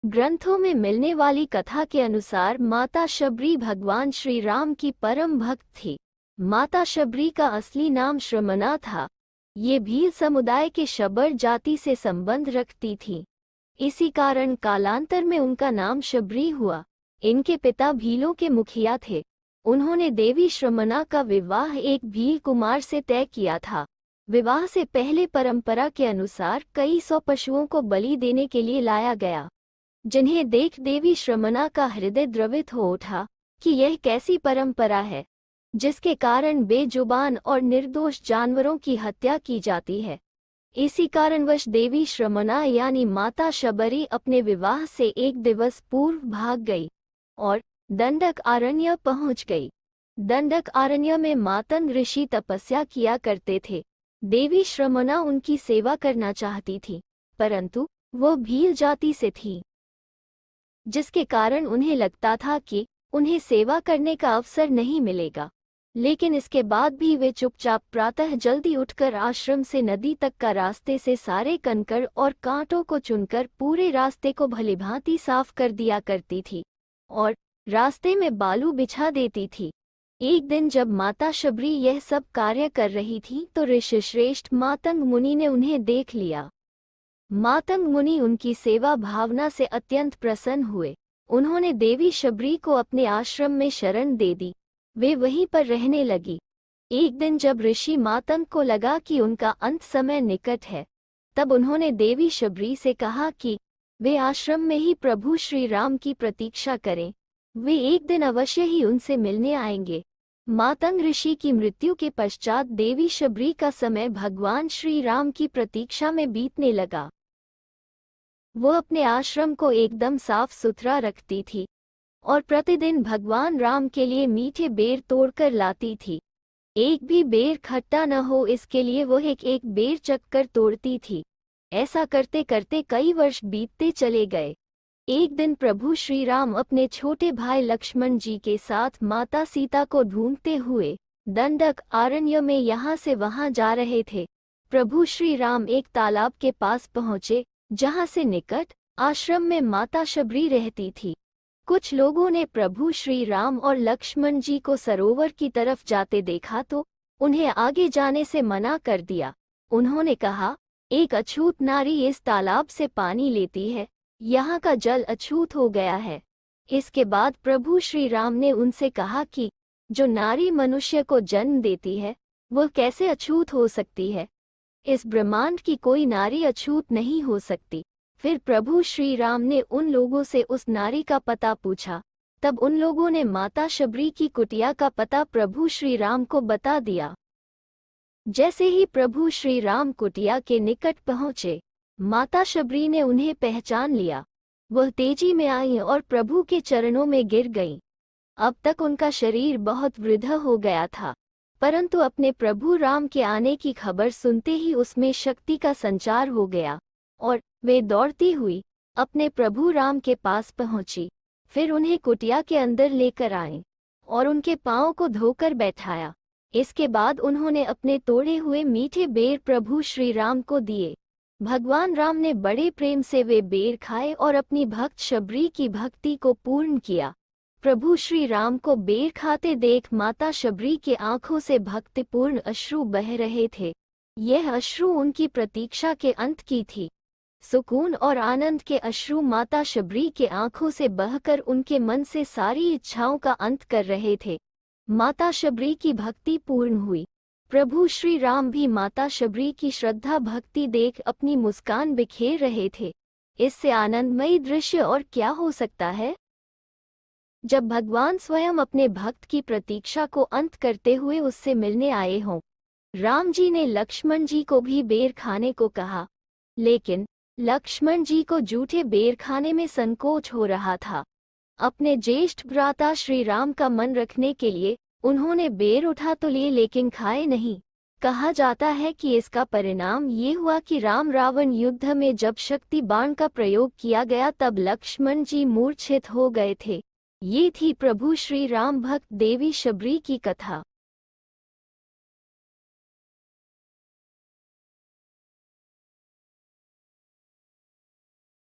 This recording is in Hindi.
ग्रंथों में मिलने वाली कथा के अनुसार माता शबरी भगवान श्री राम की परम भक्त थी। माता शबरी का असली नाम श्रमना था। ये भील समुदाय के शबर जाति से संबंध रखती थी। इसी कारण कालांतर में उनका नाम शबरी हुआ। इनके पिता भीलों के मुखिया थे। उन्होंने देवी श्रमना का विवाह एक भील कुमार से तय किया था। विवाह से पहले परंपरा के अनुसार कई सौ पशुओं को बलि देने के लिए लाया गया, जिन्हें देख देवी श्रमना का हृदय द्रवित हो उठा कि यह कैसी परंपरा है जिसके कारण बेजुबान और निर्दोष जानवरों की हत्या की जाती है। इसी कारणवश देवी श्रमना यानी माता शबरी अपने विवाह से एक दिवस पूर्व भाग गई और दंडक आरण्य पहुंच गई। दंडक आरण्य में मातंग ऋषि तपस्या किया करते थे। देवी श्रमना उनकी सेवा करना चाहती थी, परंतु वो भील जाति से थी, जिसके कारण उन्हें लगता था कि उन्हें सेवा करने का अवसर नहीं मिलेगा। लेकिन इसके बाद भी वे चुपचाप प्रातः जल्दी उठकर आश्रम से नदी तक का रास्ते से सारे कंकड़ और कांटों को चुनकर पूरे रास्ते को भलीभांति साफ कर दिया करती थी और रास्ते में बालू बिछा देती थी। एक दिन जब माता शबरी यह सब कार्य कर रही थी तो ऋषिश्रेष्ठ मातंग मुनि ने उन्हें देख लिया। मातंग मुनि उनकी सेवा भावना से अत्यंत प्रसन्न हुए। उन्होंने देवी शबरी को अपने आश्रम में शरण दे दी। वे वहीं पर रहने लगी। एक दिन जब ऋषि मातंग को लगा कि उनका अंत समय निकट है, तब उन्होंने देवी शबरी से कहा कि वे आश्रम में ही प्रभु श्री राम की प्रतीक्षा करें। वे एक दिन अवश्य ही उनसे मिलने आएंगे। मातंग ऋषि की मृत्यु के पश्चात देवी शबरी का समय भगवान श्री राम की प्रतीक्षा में बीतने लगा। वो अपने आश्रम को एकदम साफ सुथरा रखती थी और प्रतिदिन भगवान राम के लिए मीठे बेर तोड़कर लाती थी। एक भी बेर खट्टा न हो इसके लिए वो एक एक बेर चखकर तोड़ती थी। ऐसा करते करते कई वर्ष बीतते चले गए। एक दिन प्रभु श्री राम अपने छोटे भाई लक्ष्मण जी के साथ माता सीता को ढूंढते हुए दंडक आरण्य में यहाँ से वहाँ जा रहे थे। प्रभु श्री राम एक तालाब के पास पहुँचे, जहाँ से निकट आश्रम में माता शबरी रहती थी। कुछ लोगों ने प्रभु श्री राम और लक्ष्मण जी को सरोवर की तरफ जाते देखा तो उन्हें आगे जाने से मना कर दिया। उन्होंने कहा, एक अछूत नारी इस तालाब से पानी लेती है, यहाँ का जल अछूत हो गया है। इसके बाद प्रभु श्री राम ने उनसे कहा कि जो नारी मनुष्य को जन्म देती है वह कैसे अछूत हो सकती है। इस ब्रह्मांड की कोई नारी अछूत नहीं हो सकती। फिर प्रभु श्री राम ने उन लोगों से उस नारी का पता पूछा। तब उन लोगों ने माता शबरी की कुटिया का पता प्रभु श्री राम को बता दिया। जैसे ही प्रभु श्री राम कुटिया के निकट पहुँचे, माता शबरी ने उन्हें पहचान लिया। वह तेजी में आई और प्रभु के चरणों में गिर गईं। अब तक उनका शरीर बहुत वृद्ध हो गया था, परंतु अपने प्रभु राम के आने की खबर सुनते ही उसमें शक्ति का संचार हो गया और वे दौड़ती हुई अपने प्रभु राम के पास पहुंची। फिर उन्हें कुटिया के अंदर लेकर आए और उनके पांव को धोकर बैठाया। इसके बाद उन्होंने अपने तोड़े हुए मीठे बेर प्रभु श्री राम को दिए। भगवान राम ने बड़े प्रेम से वे बेर खाए और अपनी भक्त शबरी की भक्ति को पूर्ण किया। प्रभु श्री राम को बेर खाते देख माता शबरी के आंखों से भक्तिपूर्ण अश्रु बह रहे थे। यह अश्रु उनकी प्रतीक्षा के अंत की थी। सुकून और आनंद के अश्रु माता शबरी के आंखों से बहकर उनके मन से सारी इच्छाओं का अंत कर रहे थे। माता शबरी की भक्ति पूर्ण हुई। प्रभु श्री राम भी माता शबरी की श्रद्धा भक्ति देख अपनी मुस्कान बिखेर रहे थे। इससे आनंदमयी दृश्य और क्या हो सकता है। जब भगवान स्वयं अपने भक्त की प्रतीक्षा को अंत करते हुए उससे मिलने आए हों। राम जी ने लक्ष्मण जी को भी बेर खाने को कहा, लेकिन लक्ष्मण जी को जूठे बेर खाने में संकोच हो रहा था। अपने ज्येष्ठ भ्राता श्री राम का मन रखने के लिए उन्होंने बेर उठा तो लिए, लेकिन खाए नहीं। कहा जाता है कि इसका परिणाम ये हुआ कि राम रावण युद्ध में जब शक्ति बाण का प्रयोग किया गया तब लक्ष्मण जी मूर्छित हो गए थे। ये थी प्रभु श्री राम भक्त देवी शबरी की कथा।